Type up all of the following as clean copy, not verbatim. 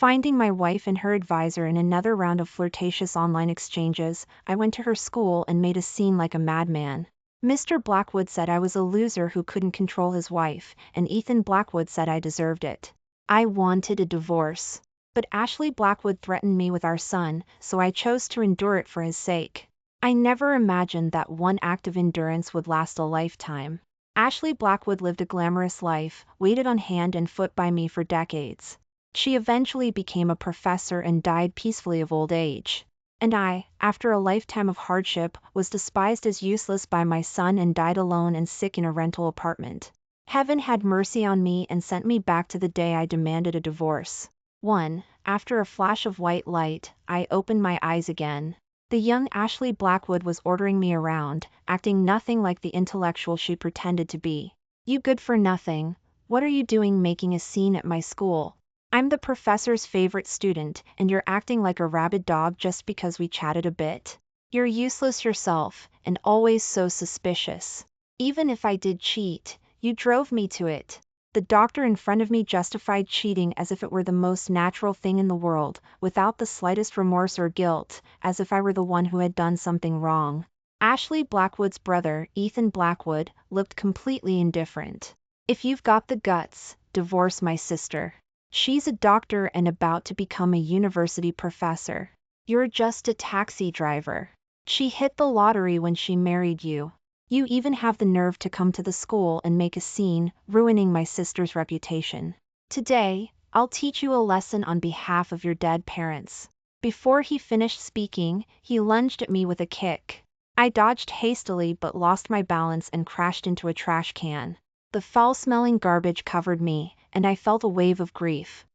Finding my wife and her advisor in another round of flirtatious online exchanges, I went to her school and made a scene like a madman. Mr. Blackwood said I was a loser who couldn't control his wife, and Ethan Blackwood said I deserved it. I wanted a divorce. But Ashley Blackwood threatened me with our son, so I chose to endure it for his sake. I never imagined that one act of endurance would last a lifetime. Ashley Blackwood lived a glamorous life, waited on hand and foot by me for decades. She eventually became a professor and died peacefully of old age. And I, after a lifetime of hardship, was despised as useless by my son and died alone and sick in a rental apartment. Heaven had mercy on me and sent me back to the day I demanded a divorce. After a flash of white light, I opened my eyes again. The young Ashley Blackwood was ordering me around, acting nothing like the intellectual she pretended to be. "You good for nothing. What are you doing making a scene at my school? I'm the professor's favorite student, and you're acting like a rabid dog just because we chatted a bit. You're useless yourself, and always so suspicious. Even if I did cheat, you drove me to it." The doctor in front of me justified cheating as if it were the most natural thing in the world, without the slightest remorse or guilt, as if I were the one who had done something wrong. Ashley Blackwood's brother, Ethan Blackwood, looked completely indifferent. "If you've got the guts, divorce my sister. She's a doctor and about to become a university professor. You're just a taxi driver. She hit the lottery when she married you. You even have the nerve to come to the school and make a scene, ruining my sister's reputation. Today, I'll teach you a lesson on behalf of your dead parents." Before he finished speaking, he lunged at me with a kick. I dodged hastily but lost my balance and crashed into a trash can. The foul-smelling garbage covered me, and I felt a wave of grief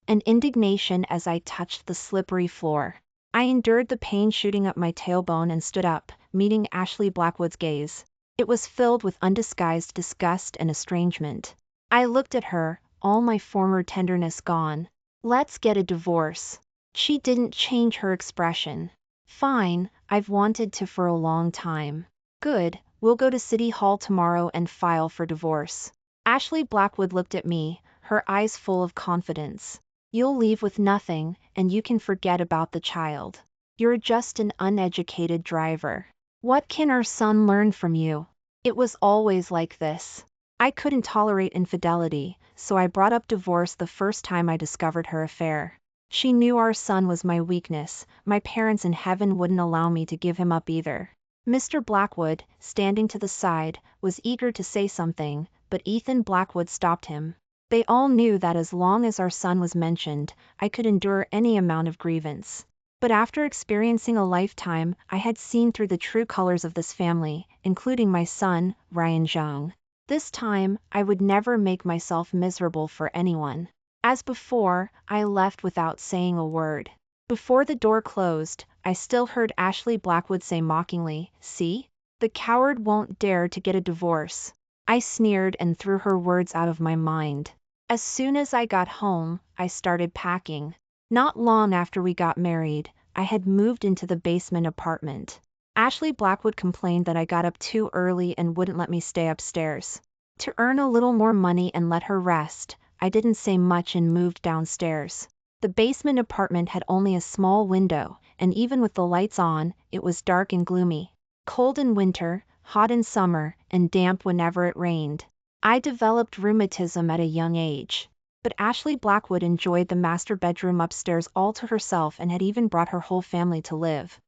and indignation as I touched the slippery floor. I endured the pain shooting up my tailbone and stood up, meeting Ashley Blackwood's gaze. It was filled with undisguised disgust and estrangement. I looked at her, all my former tenderness gone. "Let's get a divorce." She didn't change her expression. "Fine, I've wanted to for a long time." "Good, we'll go to City Hall tomorrow and file for divorce." Ashley Blackwood looked at me, her eyes full of confidence. "You'll leave with nothing, and you can forget about the child. You're just an uneducated driver. What can our son learn from you?" It was always like this. I couldn't tolerate infidelity, so I brought up divorce the first time I discovered her affair. She knew our son was my weakness. My parents in heaven wouldn't allow me to give him up either. Mr. Blackwood, standing to the side, was eager to say something, but Ethan Blackwood stopped him. They all knew that as long as our son was mentioned, I could endure any amount of grievance. But after experiencing a lifetime, I had seen through the true colors of this family, including my son, Zhang. This time, I would never make myself miserable for anyone. As before, I left without saying a word. Before the door closed, I still heard Ashley Blackwood say mockingly, "See? The coward won't dare to get a divorce." I sneered and threw her words out of my mind. As soon as I got home, I started packing. Not long after we got married, I had moved into the basement apartment. Ashley Blackwood complained that I got up too early and wouldn't let me stay upstairs. To earn a little more money and let her rest, I didn't say much and moved downstairs. The basement apartment had only a small window, and even with the lights on, it was dark and gloomy. Cold in winter, hot in summer, and damp whenever it rained. I developed rheumatism at a young age. But Ashley Blackwood enjoyed the master bedroom upstairs all to herself and had even brought her whole family to live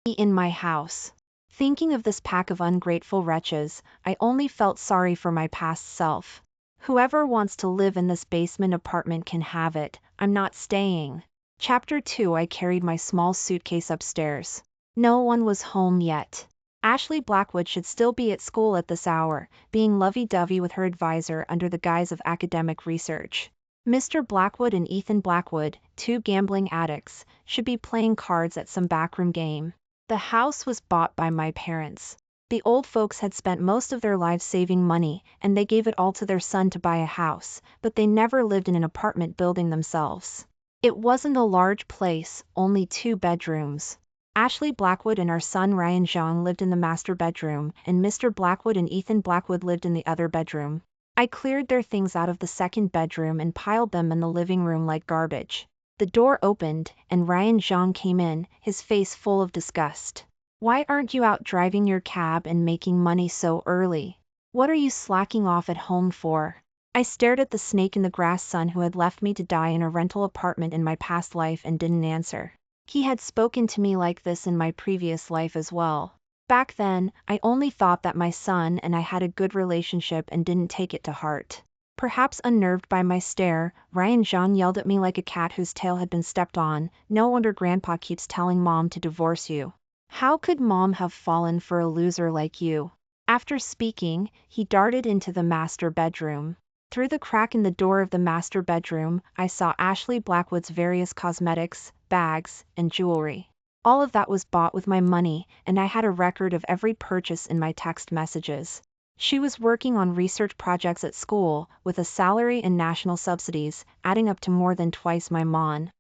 in my house. Thinking of this pack of ungrateful wretches, I only felt sorry for my past self. Whoever wants to live in this basement apartment can have it, I'm not staying. Chapter 2. I carried my small suitcase upstairs. No one was home yet. Ashley Blackwood should still be at school at this hour, being lovey-dovey with her advisor under the guise of academic research. Mr. Blackwood and Ethan Blackwood, two gambling addicts, should be playing cards at some backroom game. The house was bought by my parents. The old folks had spent most of their lives saving money, and they gave it all to their son to buy a house, but they never lived in an apartment building themselves. It wasn't a large place, only 2 bedrooms. Ashley Blackwood and our son Zhang lived in the master bedroom, and Mr. Blackwood and Ethan Blackwood lived in the other bedroom. I cleared their things out of the second bedroom and piled them in the living room like garbage. The door opened, and Zhang came in, his face full of disgust. Why aren't you out driving your cab and making money so early? What are you slacking off at home for? I stared at the snake in the grass son who had left me to die in a rental apartment in my past life and didn't answer. He had spoken to me like this in my previous life as well. Back then, I only thought that my son and I had a good relationship and didn't take it to heart. Perhaps unnerved by my stare, Zhang yelled at me like a cat whose tail had been stepped on. No wonder Grandpa keeps telling Mom to divorce you. How could Mom have fallen for a loser like you? After speaking, he darted into the master bedroom. Through the crack in the door of the master bedroom, I saw Ashley Blackwood's various cosmetics, bags, and jewelry. All of that was bought with my money, and I had a record of every purchase in my text messages. She was working on research projects at school, with a salary and national subsidies, adding up to more than twice my monthly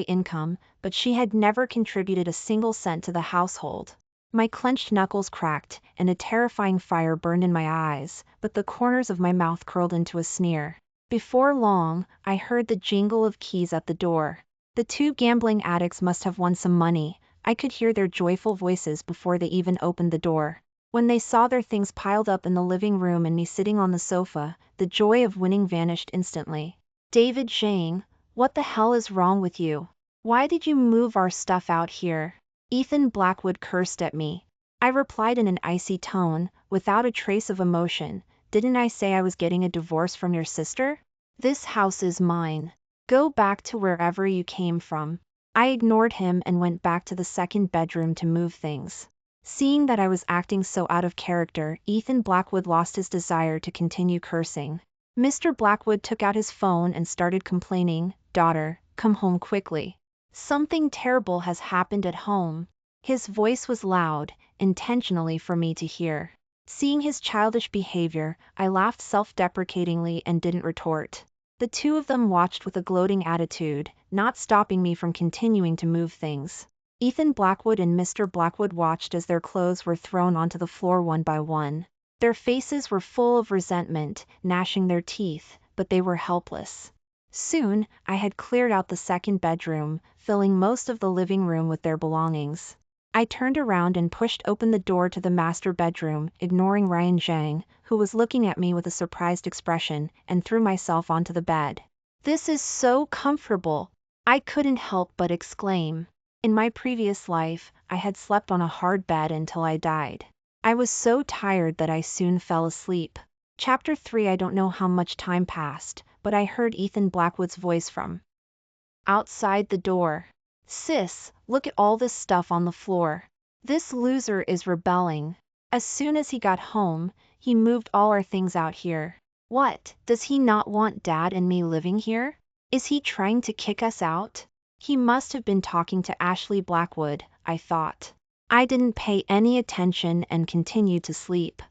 income, but she had never contributed a single cent to the household. My clenched knuckles cracked, and a terrifying fire burned in my eyes, but the corners of my mouth curled into a sneer. Before long, I heard the jingle of keys at the door. The two gambling addicts must have won some money. I could hear their joyful voices before they even opened the door. When they saw their things piled up in the living room and me sitting on the sofa, the joy of winning vanished instantly. Zhang, what the hell is wrong with you? Why did you move our stuff out here? Ethan Blackwood cursed at me. I replied in an icy tone, without a trace of emotion. Didn't I say I was getting a divorce from your sister? This house is mine. Go back to wherever you came from. I ignored him and went back to the second bedroom to move things. Seeing that I was acting so out of character, Ethan Blackwood lost his desire to continue cursing. Mr. Blackwood took out his phone and started complaining, "Daughter, come home quickly. Something terrible has happened at home." His voice was loud, intentionally for me to hear. Seeing his childish behavior, I laughed self-deprecatingly and didn't retort. The two of them watched with a gloating attitude, not stopping me from continuing to move things. Ethan Blackwood and Mr. Blackwood watched as their clothes were thrown onto the floor one by one. Their faces were full of resentment, gnashing their teeth, but they were helpless. Soon, I had cleared out the second bedroom, filling most of the living room with their belongings. I turned around and pushed open the door to the master bedroom, ignoring Zhang, who was looking at me with a surprised expression, and threw myself onto the bed. "This is so comfortable!" I couldn't help but exclaim. In my previous life, I had slept on a hard bed until I died. I was so tired that I soon fell asleep. Chapter 3. I don't know how much time passed, but I heard Ethan Blackwood's voice from outside the door. "Sis, look at all this stuff on the floor. This loser is rebelling. As soon as he got home, he moved all our things out here. What, does he not want Dad and me living here? Is he trying to kick us out?" He must have been talking to Ashley Blackwood, I thought. I didn't pay any attention and continued to sleep.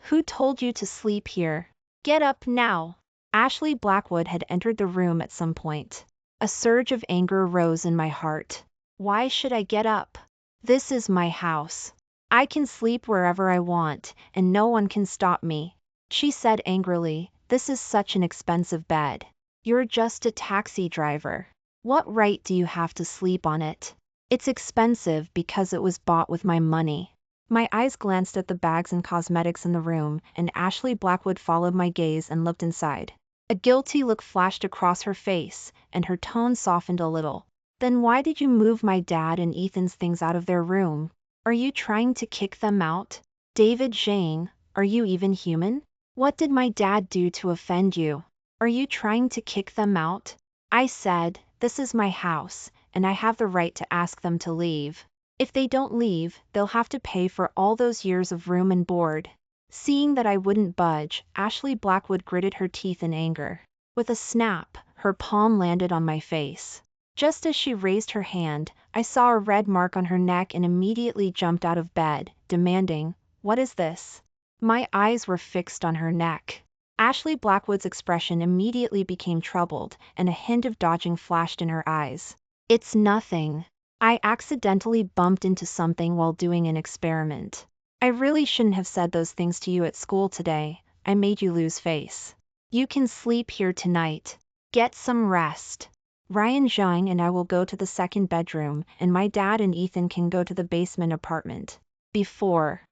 "Who told you to sleep here? Get up now." Ashley Blackwood had entered the room at some point. A surge of anger rose in my heart. Why should I get up? This is my house. I can sleep wherever I want, and no one can stop me. She said angrily, "This is such an expensive bed. You're just a taxi driver. What right do you have to sleep on it? It's expensive because it was bought with my money." My eyes glanced at the bags and cosmetics in the room, and Ashley Blackwood followed my gaze and looked inside. A guilty look flashed across her face, and her tone softened a little. "Then why did you move my dad and Ethan's things out of their room? Are you trying to kick them out? Zhang, are you even human? What did my dad do to offend you? Are you trying to kick them out?" I said, "This is my house, and I have the right to ask them to leave. If they don't leave, they'll have to pay for all those years of room and board." Seeing that I wouldn't budge, Ashley Blackwood gritted her teeth in anger. With a snap, her palm landed on my face. Just as she raised her hand, I saw a red mark on her neck and immediately jumped out of bed, demanding, "What is this?" My eyes were fixed on her neck. Ashley Blackwood's expression immediately became troubled, and a hint of dodging flashed in her eyes. "It's nothing. I accidentally bumped into something while doing an experiment. I really shouldn't have said those things to you at school today. I made you lose face. You can sleep here tonight. Get some rest. Ryan Zhang and I will go to the second bedroom, and my dad and Ethan can go to the basement apartment. Before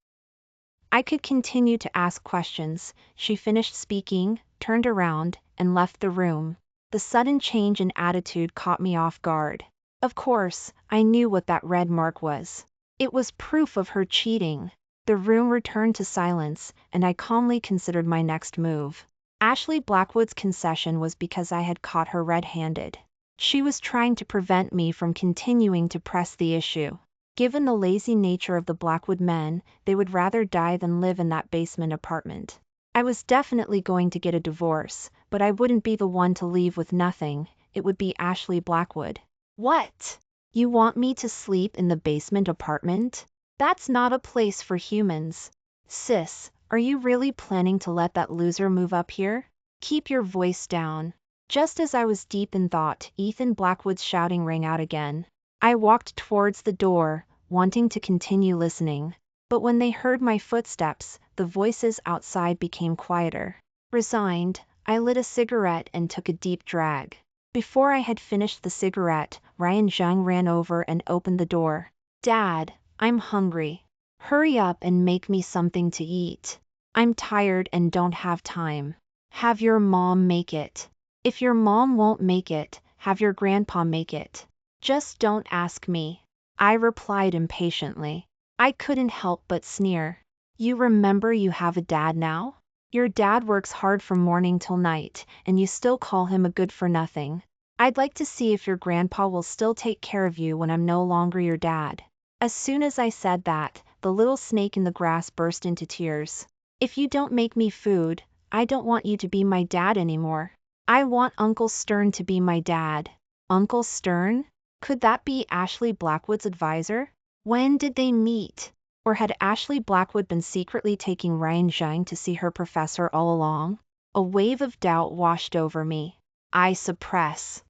I could continue to ask questions, she finished speaking, turned around, and left the room. The sudden change in attitude caught me off guard. Of course, I knew what that red mark was. It was proof of her cheating. The room returned to silence, and I calmly considered my next move. Ashley Blackwood's concession was because I had caught her red-handed. She was trying to prevent me from continuing to press the issue. Given the lazy nature of the Blackwood men, they would rather die than live in that basement apartment. I was definitely going to get a divorce, but I wouldn't be the one to leave with nothing. It would be Ashley Blackwood. What? You want me to sleep in the basement apartment? That's not a place for humans. Sis, are you really planning to let that loser move up here? Keep your voice down. Just as I was deep in thought, Ethan Blackwood's shouting rang out again. I walked towards the door, wanting to continue listening. But when they heard my footsteps, the voices outside became quieter. Resigned, I lit a cigarette and took a deep drag. Before I had finished the cigarette, Ryan Zhang ran over and opened the door. Dad, I'm hungry. Hurry up and make me something to eat. I'm tired and don't have time. Have your mom make it. If your mom won't make it, have your grandpa make it. Just don't ask me. I replied impatiently. I couldn't help but sneer. You remember you have a dad now? Your dad works hard from morning till night, and you still call him a good-for-nothing. I'd like to see if your grandpa will still take care of you when I'm no longer your dad. As soon as I said that, the little snake in the grass burst into tears. If you don't make me food, I don't want you to be my dad anymore. I want Uncle Stern to be my dad. Uncle Stern? Could that be Ashley Blackwood's advisor? When did they meet? Or had Ashley Blackwood been secretly taking Ryan Zhang to see her professor all along? A wave of doubt washed over me. I suppressed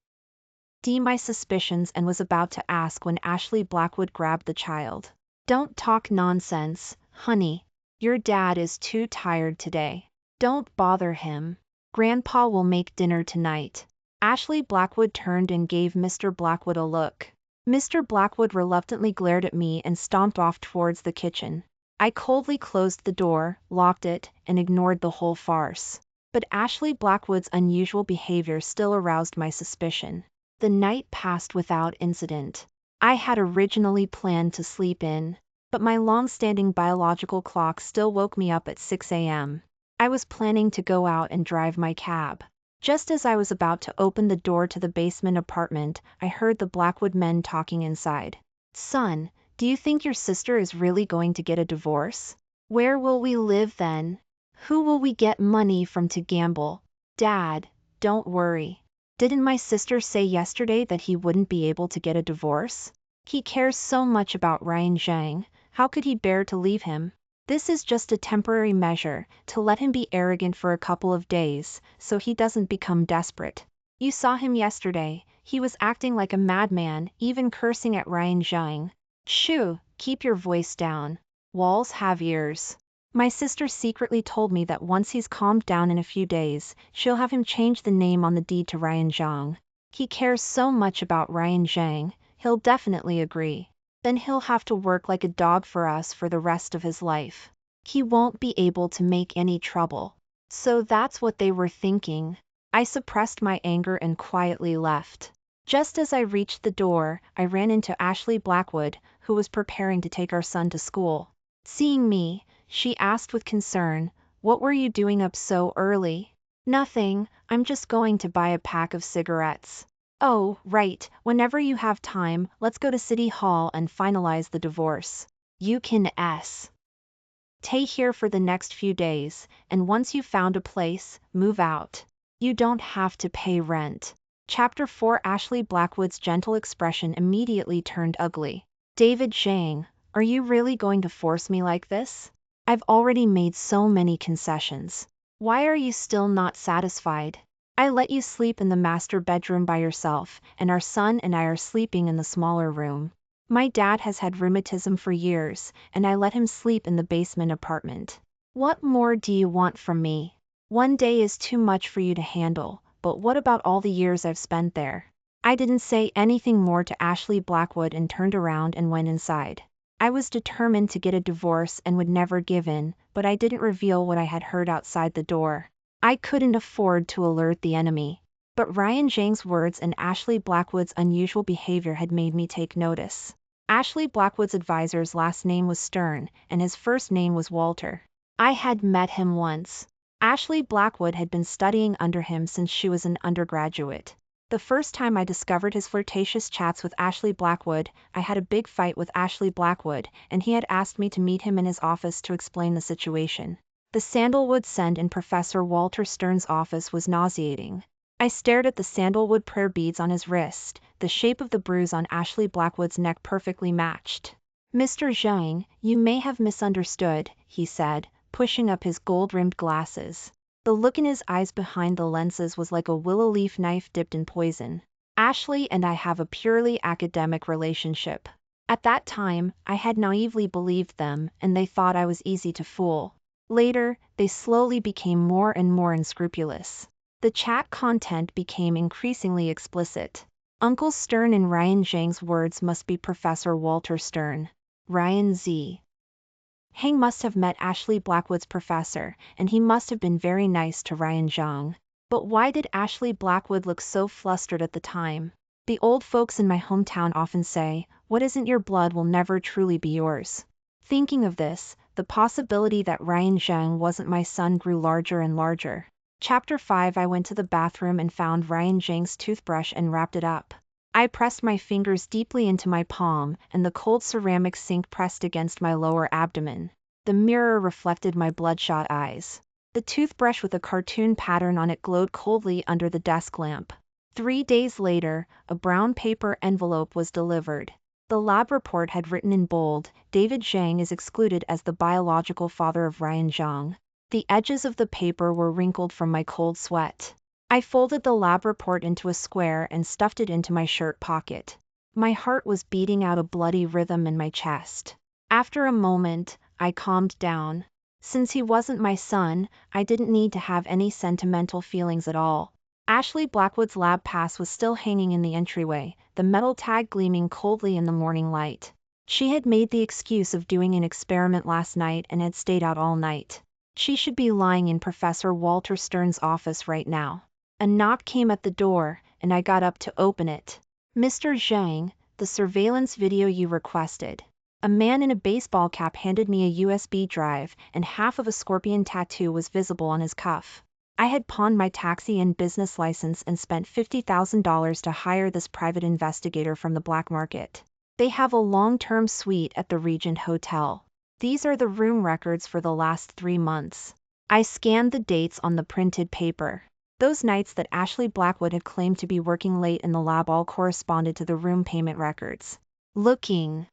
my suspicions and was about to ask when Ashley Blackwood grabbed the child. Don't talk nonsense, honey. Your dad is too tired today. Don't bother him. Grandpa will make dinner tonight. Ashley Blackwood turned and gave Mr. Blackwood a look. Mr. Blackwood reluctantly glared at me and stomped off towards the kitchen. I coldly closed the door, locked it, and ignored the whole farce. But Ashley Blackwood's unusual behavior still aroused my suspicion. The night passed without incident. I had originally planned to sleep in, but my long-standing biological clock still woke me up at 6 a.m. I was planning to go out and drive my cab. Just as I was about to open the door to the basement apartment, I heard the Blackwood men talking inside. Son, do you think your sister is really going to get a divorce? Where will we live then? Who will we get money from to gamble? Dad, don't worry. Didn't my sister say yesterday that he wouldn't be able to get a divorce? He cares so much about Ryan Zhang, how could he bear to leave him? This is just a temporary measure, to let him be arrogant for a couple of days, so he doesn't become desperate. You saw him yesterday, he was acting like a madman, even cursing at Ryan Zhang. Shoo, keep your voice down. Walls have ears. My sister secretly told me that once he's calmed down in a few days, she'll have him change the name on the deed to Ryan Zhang. He cares so much about Ryan Zhang, he'll definitely agree. Then he'll have to work like a dog for us for the rest of his life. He won't be able to make any trouble. So that's what they were thinking. I suppressed my anger and quietly left. Just as I reached the door, I ran into Ashley Blackwood, who was preparing to take our son to school. Seeing me, she asked with concern, "What were you doing up so early?" "Nothing, I'm just going to buy a pack of cigarettes." "Oh, right, whenever you have time, let's go to City Hall and finalize the divorce. You can stay here for the next few days, and once you've found a place, move out. You don't have to pay rent." Chapter 4. Ashley Blackwood's gentle expression immediately turned ugly. David Zhang, are you really going to force me like this? I've already made so many concessions. Why are you still not satisfied? I let you sleep in the master bedroom by yourself, and our son and I are sleeping in the smaller room. My dad has had rheumatism for years, and I let him sleep in the basement apartment. What more do you want from me? One day is too much for you to handle, but what about all the years I've spent there? I didn't say anything more to Ashley Blackwood and turned around and went inside. I was determined to get a divorce and would never give in, but I didn't reveal what I had heard outside the door. I couldn't afford to alert the enemy. But Ryan Zhang's words and Ashley Blackwood's unusual behavior had made me take notice. Ashley Blackwood's advisor's last name was Stern, and his first name was Walter. I had met him once. Ashley Blackwood had been studying under him since she was an undergraduate. The first time I discovered his flirtatious chats with Ashley Blackwood, I had a big fight with Ashley Blackwood, and he had asked me to meet him in his office to explain the situation. The sandalwood scent in Professor Walter Stern's office was nauseating. I stared at the sandalwood prayer beads on his wrist, the shape of the bruise on Ashley Blackwood's neck perfectly matched. "Mr. Zhang, you may have misunderstood," he said, pushing up his gold-rimmed glasses. The look in his eyes behind the lenses was like a willow leaf knife dipped in poison. "Ashley and I have a purely academic relationship." At that time, I had naively believed them, and they thought I was easy to fool. Later, they slowly became more and more unscrupulous. The chat content became increasingly explicit. Uncle Stern, in Ryan Zhang's words, must be Professor Walter Stern. Ryan Z. Zhang must have met Ashley Blackwood's professor, and he must have been very nice to Ryan Zhang. But why did Ashley Blackwood look so flustered at the time? The old folks in my hometown often say, "What isn't your blood will never truly be yours." Thinking of this, the possibility that Ryan Zhang wasn't my son grew larger and larger. Chapter 5. I went to the bathroom and found Ryan Zhang's toothbrush and wrapped it up. I pressed my fingers deeply into my palm, and the cold ceramic sink pressed against my lower abdomen. The mirror reflected my bloodshot eyes. The toothbrush with a cartoon pattern on it glowed coldly under the desk lamp. 3 days later, a brown paper envelope was delivered. The lab report had written in bold, "David Zhang is excluded as the biological father of Ryan Zhang." The edges of the paper were wrinkled from my cold sweat. I folded the lab report into a square and stuffed it into my shirt pocket. My heart was beating out a bloody rhythm in my chest. After a moment, I calmed down. Since he wasn't my son, I didn't need to have any sentimental feelings at all. Ashley Blackwood's lab pass was still hanging in the entryway, the metal tag gleaming coldly in the morning light. She had made the excuse of doing an experiment last night and had stayed out all night. She should be lying in Professor Walter Stern's office right now. A knock came at the door, and I got up to open it. "Mr. Zhang, the surveillance video you requested." A man in a baseball cap handed me a USB drive, and half of a scorpion tattoo was visible on his cuff. I had pawned my taxi and business license and spent $50,000 to hire this private investigator from the black market. They have a long-term suite at the Regent Hotel. These are the room records for the last 3 months. I scanned the dates on the printed paper. Those nights that Ashley Blackwood had claimed to be working late in the lab all corresponded to the room payment records. Looking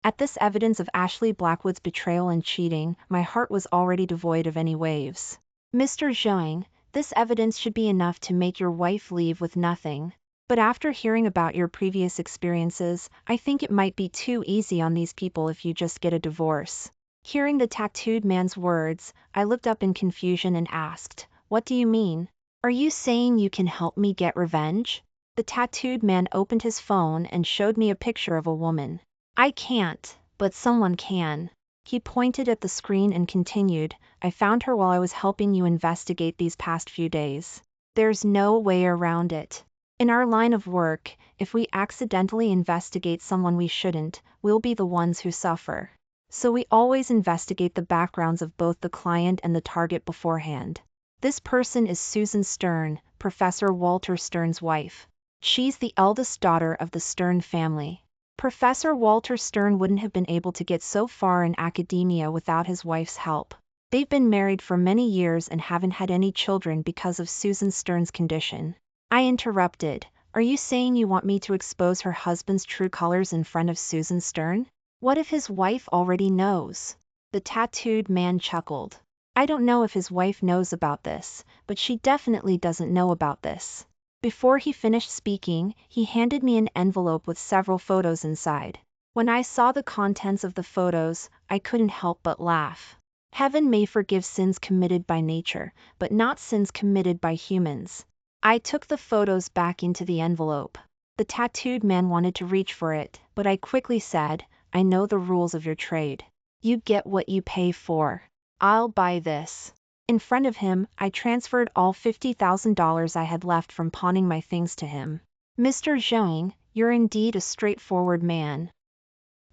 at this evidence of Ashley Blackwood's betrayal and cheating, my heart was already devoid of any waves. "Mr. Zhang, this evidence should be enough to make your wife leave with nothing. But after hearing about your previous experiences, I think it might be too easy on these people if you just get a divorce." Hearing the tattooed man's words, I looked up in confusion and asked, "What do you mean? Are you saying you can help me get revenge?" The tattooed man opened his phone and showed me a picture of a woman. "I can't, but someone can." He pointed at the screen and continued, "I found her while I was helping you investigate these past few days. There's no way around it. In our line of work, if we accidentally investigate someone we shouldn't, we'll be the ones who suffer. So we always investigate the backgrounds of both the client and the target beforehand. This person is Susan Stern, Professor Walter Stern's wife. She's the eldest daughter of the Stern family. Professor Walter Stern wouldn't have been able to get so far in academia without his wife's help. They've been married for many years and haven't had any children because of Susan Stern's condition." I interrupted, "Are you saying you want me to expose her husband's true colors in front of Susan Stern? What if his wife already knows?" The tattooed man chuckled. "I don't know if his wife knows about this, but she definitely doesn't know about this." Before he finished speaking, he handed me an envelope with several photos inside. When I saw the contents of the photos, I couldn't help but laugh. Heaven may forgive sins committed by nature, but not sins committed by humans. I took the photos back into the envelope. The tattooed man wanted to reach for it, but I quickly said, I know the rules of your trade. You get what you pay for. I'll buy this. In front of him, I transferred all $50,000 I had left from pawning my things to him. Mr. Zhang, you're indeed a straightforward man.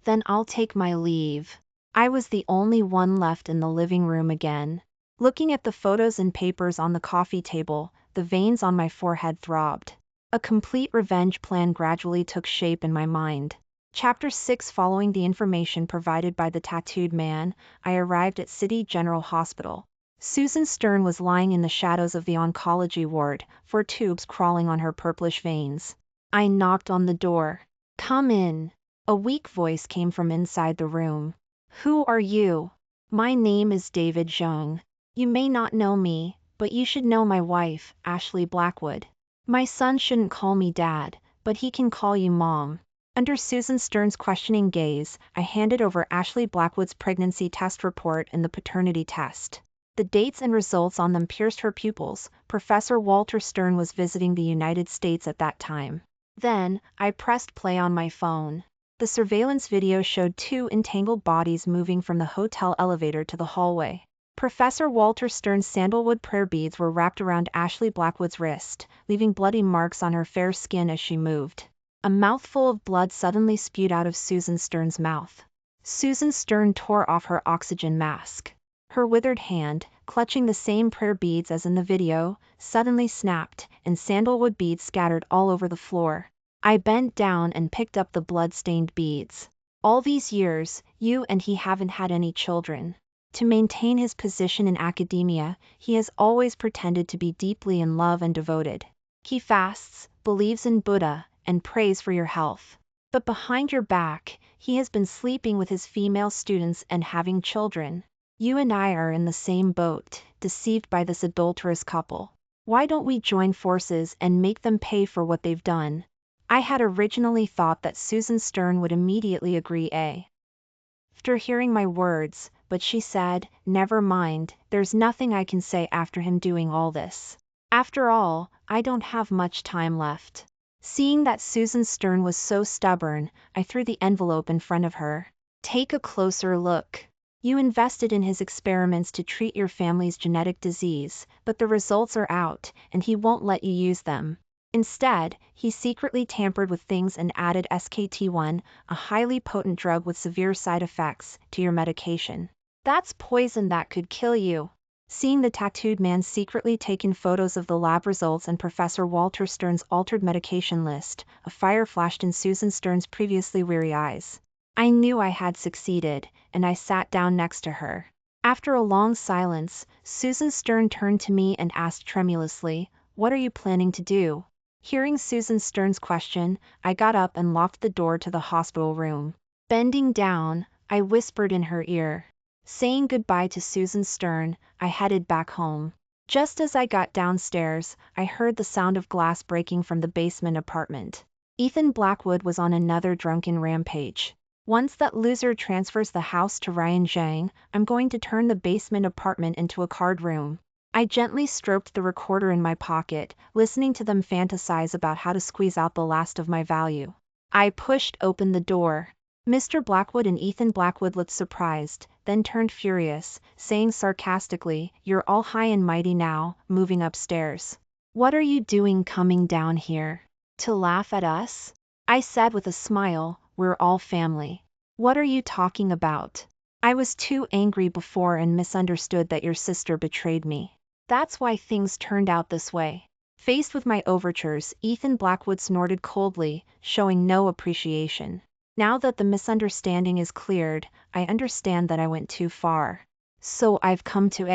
Then I'll take my leave. I was the only one left in the living room again. Looking at the photos and papers on the coffee table, the veins on my forehead throbbed. A complete revenge plan gradually took shape in my mind. Chapter 6. Following the information provided by the tattooed man, I arrived at City General Hospital. Susan Stern was lying in the shadows of the oncology ward, 4 tubes crawling on her purplish veins. I knocked on the door. Come in. A weak voice came from inside the room. Who are you? My name is David Zhang. You may not know me, but you should know my wife, Ashley Blackwood. My son shouldn't call me Dad, but he can call you Mom. Under Susan Stern's questioning gaze, I handed over Ashley Blackwood's pregnancy test report and the paternity test. The dates and results on them pierced her pupils. Professor Walter Stern was visiting the United States at that time. Then, I pressed play on my phone. The surveillance video showed 2 entangled bodies moving from the hotel elevator to the hallway. Professor Walter Stern's sandalwood prayer beads were wrapped around Ashley Blackwood's wrist, leaving bloody marks on her fair skin as she moved. A mouthful of blood suddenly spewed out of Susan Stern's mouth. Susan Stern tore off her oxygen mask. Her withered hand, clutching the same prayer beads as in the video, suddenly snapped, and sandalwood beads scattered all over the floor. I bent down and picked up the blood-stained beads. All these years, you and he haven't had any children. To maintain his position in academia, he has always pretended to be deeply in love and devoted. He fasts, believes in Buddha, and prays for your health. But behind your back, he has been sleeping with his female students and having children. You and I are in the same boat, deceived by this adulterous couple. Why don't we join forces and make them pay for what they've done? I had originally thought that Susan Stern would immediately agree after hearing my words, but she said, never mind, there's nothing I can say after him doing all this. After all, I don't have much time left. Seeing that Susan Stern was so stubborn, I threw the envelope in front of her. Take a closer look. You invested in his experiments to treat your family's genetic disease, but the results are out, and he won't let you use them. Instead, he secretly tampered with things and added SKT1, a highly potent drug with severe side effects, to your medication. That's poison that could kill you. Seeing the tattooed man secretly taking photos of the lab results and Professor Walter Stern's altered medication list, a fire flashed in Susan Stern's previously weary eyes. I knew I had succeeded, and I sat down next to her. After a long silence, Susan Stern turned to me and asked tremulously, "What are you planning to do?" Hearing Susan Stern's question, I got up and locked the door to the hospital room. Bending down, I whispered in her ear. Saying goodbye to Susan Stern, I headed back home. Just as I got downstairs, I heard the sound of glass breaking from the basement apartment. Ethan Blackwood was on another drunken rampage. Once that loser transfers the house to Ryan Zhang, I'm going to turn the basement apartment into a card room. I gently stroked the recorder in my pocket, listening to them fantasize about how to squeeze out the last of my value. I pushed open the door. Mr. Blackwood and Ethan Blackwood looked surprised, then turned furious, saying sarcastically, "You're all high and mighty now, moving upstairs. What are you doing coming down here? To laugh at us?" I said with a smile, "We're all family. What are you talking about? I was too angry before and misunderstood that your sister betrayed me. That's why things turned out this way." Faced with my overtures, Ethan Blackwood snorted coldly, showing no appreciation. Now that the misunderstanding is cleared, I understand that I went too far. So I've come to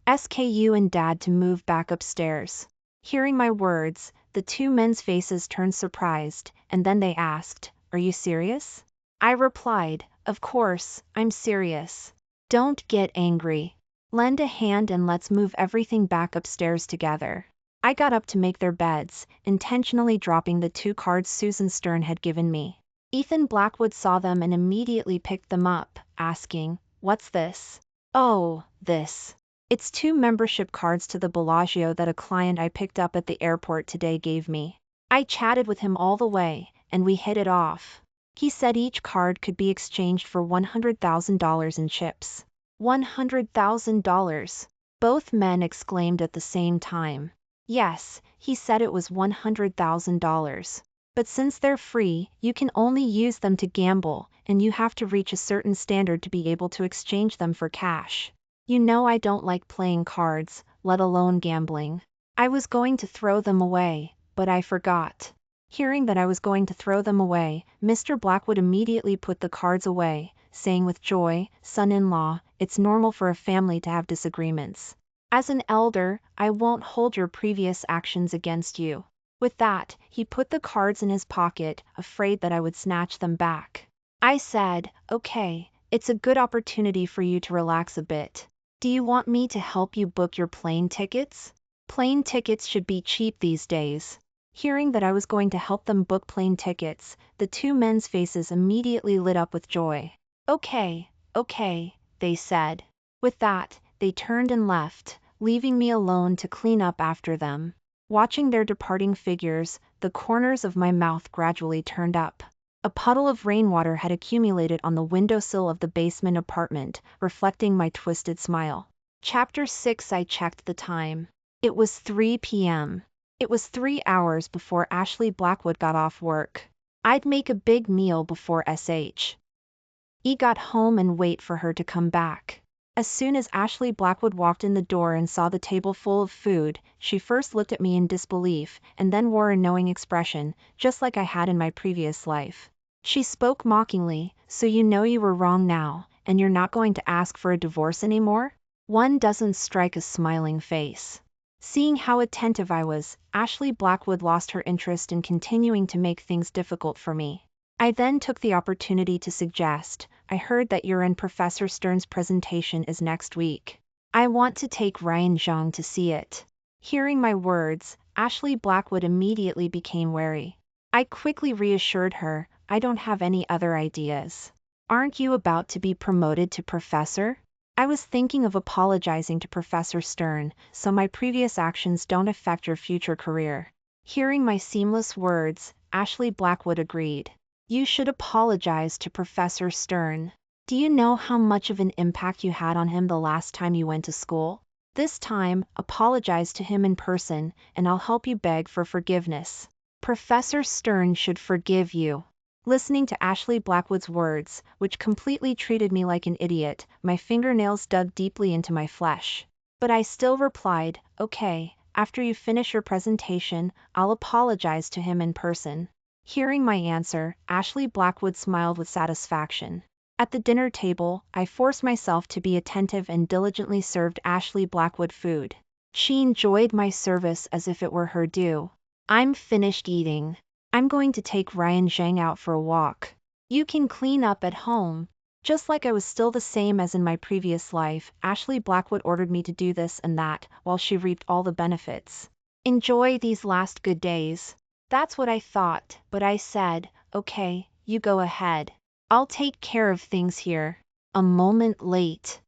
ask you and Dad to move back upstairs. Hearing my words, the 2 men's faces turned surprised, and then they asked, "Are you serious?" I replied, "Of course, I'm serious. Don't get angry. Lend a hand and let's move everything back upstairs together." I got up to make their beds, intentionally dropping the 2 cards Susan Stern had given me. Ethan Blackwood saw them and immediately picked them up, asking, "What's this?" Oh, this. It's 2 membership cards to the Bellagio that a client I picked up at the airport today gave me. I chatted with him all the way, and we hit it off. He said each card could be exchanged for $100,000 in chips. $100,000. Both men exclaimed at the same time. Yes, he said it was $100,000. But since they're free, you can only use them to gamble, and you have to reach a certain standard to be able to exchange them for cash. You know I don't like playing cards, let alone gambling. I was going to throw them away, but I forgot. Hearing that I was going to throw them away, Mr. Blackwood immediately put the cards away, saying with joy, "Son-in-law, it's normal for a family to have disagreements. As an elder, I won't hold your previous actions against you." With that, he put the cards in his pocket, afraid that I would snatch them back. I said, "Okay, it's a good opportunity for you to relax a bit. Do you want me to help you book your plane tickets? Plane tickets should be cheap these days." Hearing that I was going to help them book plane tickets, the 2 men's faces immediately lit up with joy. "Okay, okay," they said. With that, they turned and left, leaving me alone to clean up after them. Watching their departing figures, the corners of my mouth gradually turned up. A puddle of rainwater had accumulated on the windowsill of the basement apartment, reflecting my twisted smile. Chapter 6. I checked the time. It was 3 p.m. It was 3 hours before Ashley Blackwood got off work. I'd make a big meal before SHE got home and wait for her to come back. As soon as Ashley Blackwood walked in the door and saw the table full of food, she first looked at me in disbelief, and then wore a knowing expression, just like I had in my previous life. She spoke mockingly, "So you know you were wrong now, and you're not going to ask for a divorce anymore?" One doesn't strike a smiling face. Seeing how attentive I was, Ashley Blackwood lost her interest in continuing to make things difficult for me. I then took the opportunity to suggest, "I heard that you're in Professor Stern's presentation is next week. I want to take Ryan Zhang to see it." Hearing my words, Ashley Blackwood immediately became wary. I quickly reassured her, "I don't have any other ideas." "Aren't you about to be promoted to professor?" "I was thinking of apologizing to Professor Stern, so my previous actions don't affect your future career." Hearing my seamless words, Ashley Blackwood agreed. "You should apologize to Professor Stern. Do you know how much of an impact you had on him the last time you went to school? This time, apologize to him in person, and I'll help you beg for forgiveness. Professor Stern should forgive you." Listening to Ashley Blackwood's words, which completely treated me like an idiot, my fingernails dug deeply into my flesh. But I still replied, "Okay, after you finish your presentation, I'll apologize to him in person." Hearing my answer, Ashley Blackwood smiled with satisfaction. At the dinner table, I forced myself to be attentive and diligently served Ashley Blackwood food. She enjoyed my service as if it were her due. "I'm finished eating. I'm going to take Ryan Zhang out for a walk. You can clean up at home." Just like I was still the same as in my previous life, Ashley Blackwood ordered me to do this and that, while she reaped all the benefits. "Enjoy these last good days." That's what I thought, but I said, "Okay, you go ahead. I'll take care of things here." A moment late.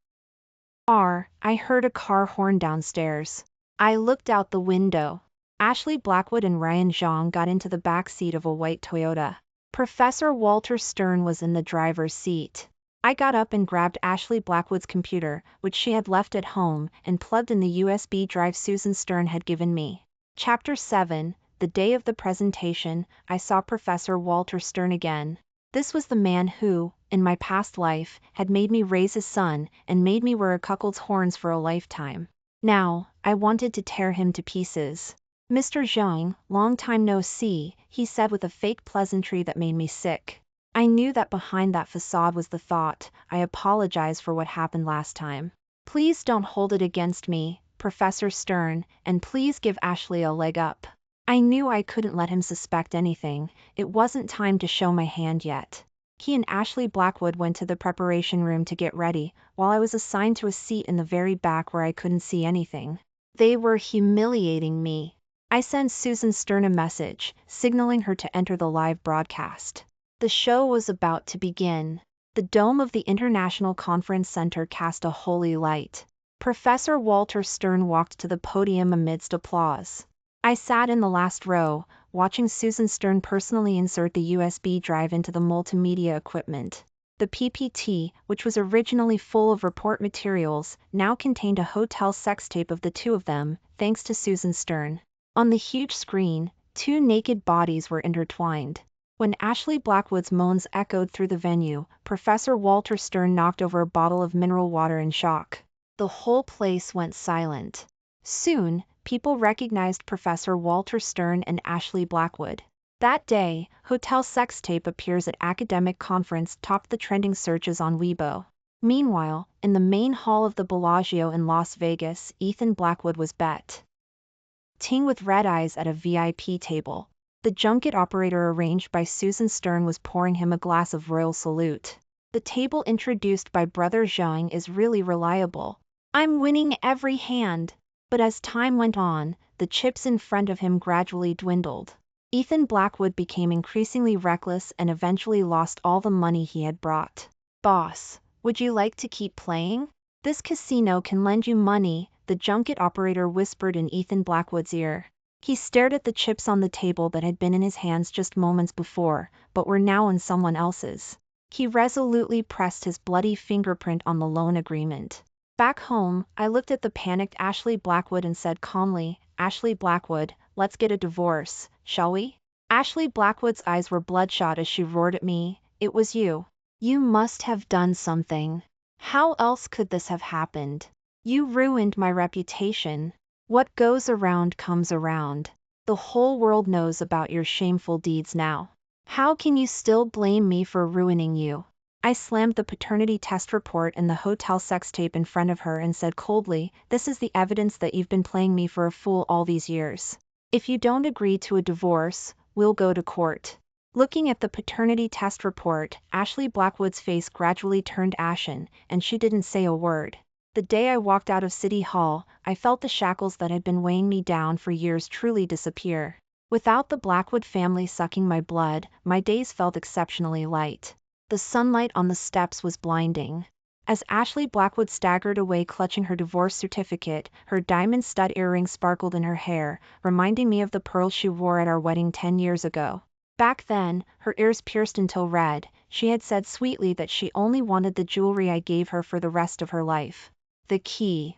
I heard a car horn downstairs. I looked out the window. Ashley Blackwood and Ryan Zhang got into the back seat of a white Toyota. Professor Walter Stern was in the driver's seat. I got up and grabbed Ashley Blackwood's computer, which she had left at home, and plugged in the USB drive Susan Stern had given me. Chapter 7. The day of the presentation, I saw Professor Walter Stern again. This was the man who, in my past life, had made me raise his son, and made me wear a cuckold's horns for a lifetime. Now, I wanted to tear him to pieces. "Mr. Zhang, long time no see," he said with a fake pleasantry that made me sick. I knew that behind that facade was the thought, "I apologize for what happened last time. Please don't hold it against me, Professor Stern, and please give Ashley a leg up." I knew I couldn't let him suspect anything. It wasn't time to show my hand yet. He and Ashley Blackwood went to the preparation room to get ready, while I was assigned to a seat in the very back where I couldn't see anything. They were humiliating me. I sent Susan Stern a message, signaling her to enter the live broadcast. The show was about to begin. The dome of the International Conference Center cast a holy light. Professor Walter Stern walked to the podium amidst applause. I sat in the last row, watching Susan Stern personally insert the USB drive into the multimedia equipment. The PPT, which was originally full of report materials, now contained a hotel sex tape of the two of them, thanks to Susan Stern. On the huge screen, two naked bodies were intertwined. When Ashley Blackwood's moans echoed through the venue, Professor Walter Stern knocked over a bottle of mineral water in shock. The whole place went silent. Soon, people recognized Professor Walter Stern and Ashley Blackwood. That day, hotel sex tape appears at academic conference topped the trending searches on Weibo. Meanwhile, in the main hall of the Bellagio in Las Vegas, Ethan Blackwood was betting with red eyes at a VIP table. The junket operator arranged by Susan Stern was pouring him a glass of Royal Salute. The table introduced by brother Zhang is really reliable. I'm winning every hand. But as time went on, the chips in front of him gradually dwindled. Ethan Blackwood became increasingly reckless and eventually lost all the money he had brought. Boss, would you like to keep playing? This casino can lend you money, the junket operator whispered in Ethan Blackwood's ear. He stared at the chips on the table that had been in his hands just moments before, but were now in someone else's. He resolutely pressed his bloody fingerprint on the loan agreement. Back home, I looked at the panicked Ashley Blackwood and said calmly, Ashley Blackwood, let's get a divorce, shall we? Ashley Blackwood's eyes were bloodshot as she roared at me, it was you. You must have done something. How else could this have happened? You ruined my reputation. What goes around comes around. The whole world knows about your shameful deeds now. How can you still blame me for ruining you? I slammed the paternity test report and the hotel sex tape in front of her and said coldly, this is the evidence that you've been playing me for a fool all these years. If you don't agree to a divorce, we'll go to court. Looking at the paternity test report, Ashley Blackwood's face gradually turned ashen, and she didn't say a word. The day I walked out of City Hall, I felt the shackles that had been weighing me down for years truly disappear. Without the Blackwood family sucking my blood, my days felt exceptionally light. The sunlight on the steps was blinding. As Ashley Blackwood staggered away clutching her divorce certificate, her diamond stud earring sparkled in her hair, reminding me of the pearls she wore at our wedding 10 years ago. Back then, her ears pierced until red, she had said sweetly that she only wanted the jewelry I gave her for the rest of her life. The key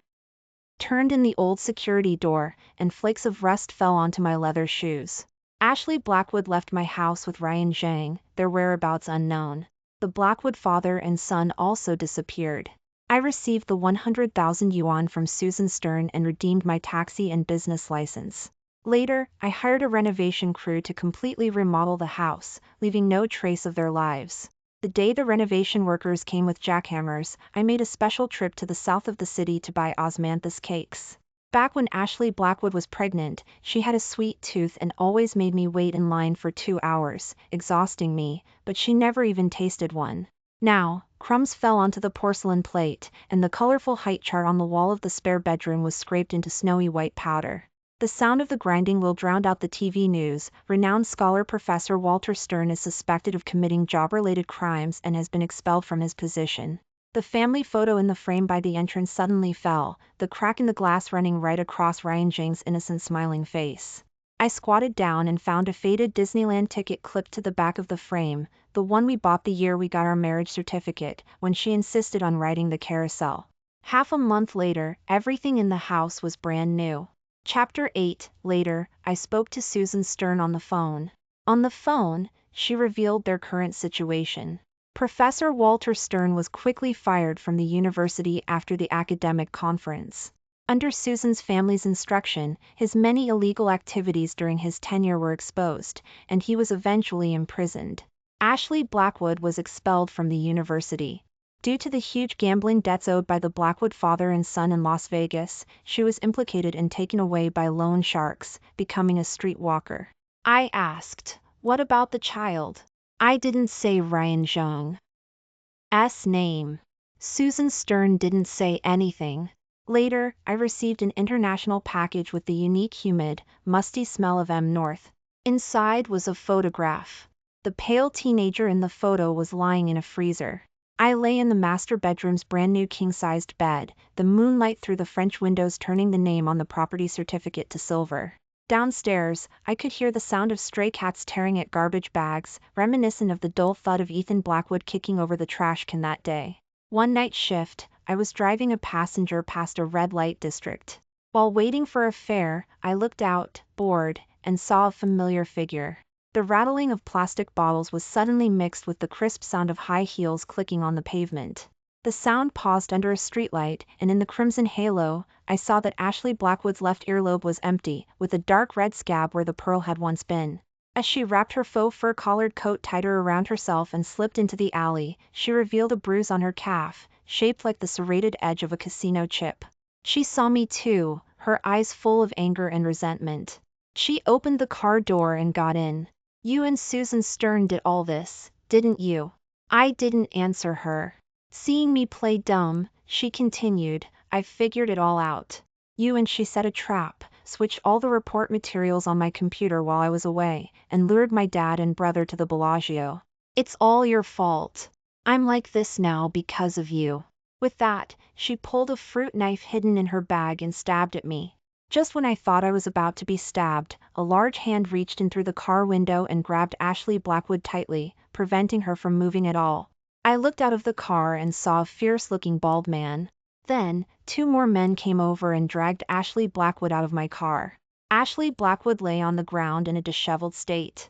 turned in the old security door, and flakes of rust fell onto my leather shoes. Ashley Blackwood left my house with Ryan Zhang, their whereabouts unknown. The Blackwood father and son also disappeared. I received the 100,000 yuan from Susan Stern and redeemed my taxi and business license. Later, I hired a renovation crew to completely remodel the house, leaving no trace of their lives. The day the renovation workers came with jackhammers, I made a special trip to the south of the city to buy osmanthus cakes. Back when Ashley Blackwood was pregnant, she had a sweet tooth and always made me wait in line for 2 hours, exhausting me, but she never even tasted one. Now, crumbs fell onto the porcelain plate, and the colorful height chart on the wall of the spare bedroom was scraped into snowy white powder. The sound of the grinding wheel drowned out the TV news. Renowned scholar Professor Walter Stern is suspected of committing job-related crimes and has been expelled from his position. The family photo in the frame by the entrance suddenly fell, the crack in the glass running right across Ryan Zhang's innocent smiling face. I squatted down and found a faded Disneyland ticket clipped to the back of the frame, the one we bought the year we got our marriage certificate, when she insisted on riding the carousel. Half a month later, everything in the house was brand new. Chapter 8. Later, I spoke to Susan Stern on the phone. On the phone, she revealed their current situation. Professor Walter Stern was quickly fired from the university after the academic conference. Under Susan's family's instruction, his many illegal activities during his tenure were exposed, and he was eventually imprisoned. Ashley Blackwood was expelled from the university. Due to the huge gambling debts owed by the Blackwood father and son in Las Vegas, she was implicated and taken away by loan sharks, becoming a streetwalker. I asked, what about the child? I didn't say Ryan Zhang's name. Susan Stern didn't say anything. Later, I received an international package with the unique humid, musty smell of M. North. Inside was a photograph. The pale teenager in the photo was lying in a freezer. I lay in the master bedroom's brand new king-sized bed, the moonlight through the French windows turning the name on the property certificate to silver. Downstairs, I could hear the sound of stray cats tearing at garbage bags, reminiscent of the dull thud of Ethan Blackwood kicking over the trash can that day. One night shift, I was driving a passenger past a red light district. While waiting for a fare, I looked out, bored, and saw a familiar figure. The rattling of plastic bottles was suddenly mixed with the crisp sound of high heels clicking on the pavement. The sound paused under a streetlight, and in the crimson halo, I saw that Ashley Blackwood's left earlobe was empty, with a dark red scab where the pearl had once been. As she wrapped her faux fur collared coat tighter around herself and slipped into the alley, she revealed a bruise on her calf, shaped like the serrated edge of a casino chip. She saw me too, her eyes full of anger and resentment. She opened the car door and got in. "You and Susan Stern did all this, didn't you?" I didn't answer her. Seeing me play dumb, she continued, "I've figured it all out. You and she set a trap, switched all the report materials on my computer while I was away, and lured my dad and brother to the Bellagio. It's all your fault. I'm like this now because of you." With that, she pulled a fruit knife hidden in her bag and stabbed at me. Just when I thought I was about to be stabbed, a large hand reached in through the car window and grabbed Ashley Blackwood tightly, preventing her from moving at all. I looked out of the car and saw a fierce-looking bald man. Then, 2 more men came over and dragged Ashley Blackwood out of my car. Ashley Blackwood lay on the ground in a disheveled state,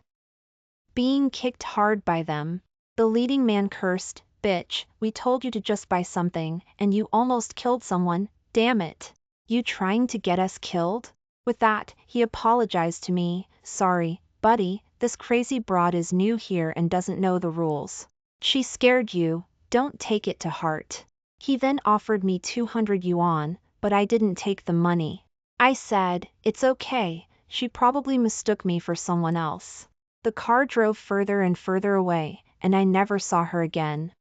being kicked hard by them. The leading man cursed, "Bitch, we told you to just buy something, and you almost killed someone, damn it. You trying to get us killed?" With that, he apologized to me, "Sorry, buddy, this crazy broad is new here and doesn't know the rules. She scared you, don't take it to heart." He then offered me 200 yuan, but I didn't take the money. I said, "It's okay, she probably mistook me for someone else." The car drove further and further away, and I never saw her again.